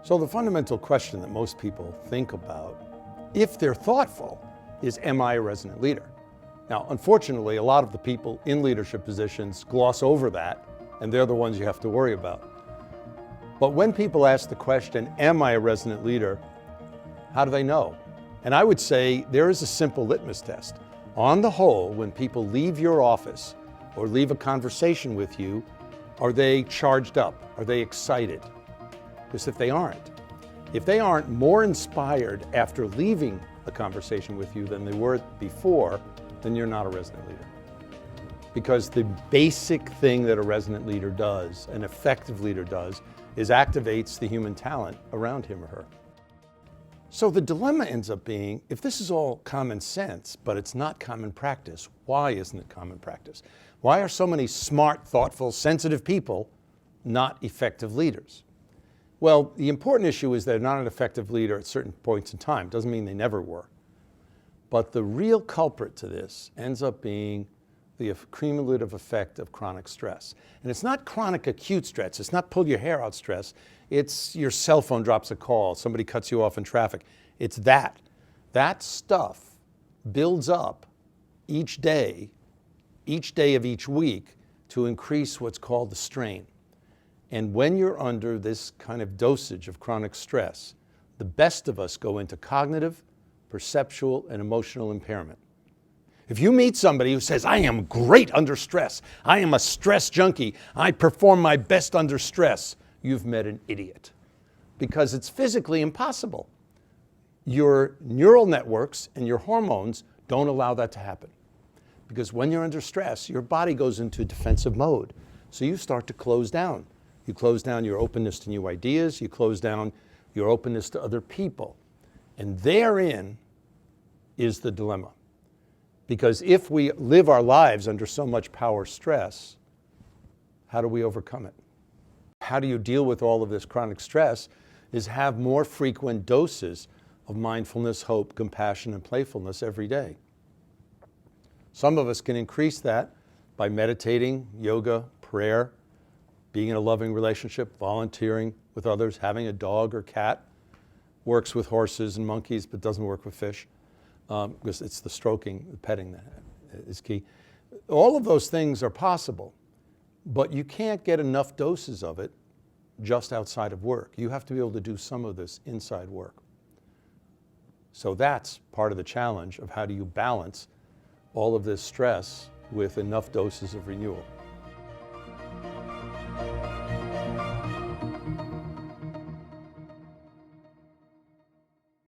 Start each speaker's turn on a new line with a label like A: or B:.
A: So the fundamental question that most people think about, if they're thoughtful, is, am I a resonant leader? Now, unfortunately, a lot of the people in leadership positions gloss over that, and they're the ones you have to worry about. But when people ask the question, am I a resonant leader, how do they know? And I would say there is a simple litmus test. On the whole, when people leave your office or leave a conversation with you, are they charged up? Are they excited? Because if they aren't more inspired after leaving a conversation with you than they were before, then you're not a resonant leader. Because the basic thing that a resonant leader does, an effective leader does, is activates the human talent around him or her. So the dilemma ends up being, if this is all common sense, but it's not common practice, why isn't it common practice? Why are so many smart, thoughtful, sensitive people not effective leaders? Well, the important issue is they're not an effective leader at certain points in time. Doesn't mean they never were. But the real culprit to this ends up being the cumulative effect of chronic stress. And it's not chronic acute stress. It's not pull your hair out stress. It's your cell phone drops a call, somebody cuts you off in traffic. It's that. That stuff builds up each day of each week to increase what's called the strain. And when you're under this kind of dosage of chronic stress, the best of us go into cognitive, perceptual, and emotional impairment. If you meet somebody who says, I am great under stress, I am a stress junkie, I perform my best under stress, you've met an idiot. Because it's physically impossible. Your neural networks and your hormones don't allow that to happen. Because when you're under stress, your body goes into defensive mode. So you start to close down. You close down your openness to new ideas, you close down your openness to other people. And therein is the dilemma. Because if we live our lives under so much power stress, how do we overcome it? How do you deal with all of this chronic stress is have more frequent doses of mindfulness, hope, compassion, and playfulness every day. Some of us can increase that by meditating, yoga, prayer, being in a loving relationship, volunteering with others, having a dog or cat. Works with horses and monkeys, but doesn't work with fish. Because it's the stroking, the petting that is key. All of those things are possible, but you can't get enough doses of it just outside of work. You have to be able to do some of this inside work. So that's part of the challenge of how do you balance all of this stress with enough doses of renewal.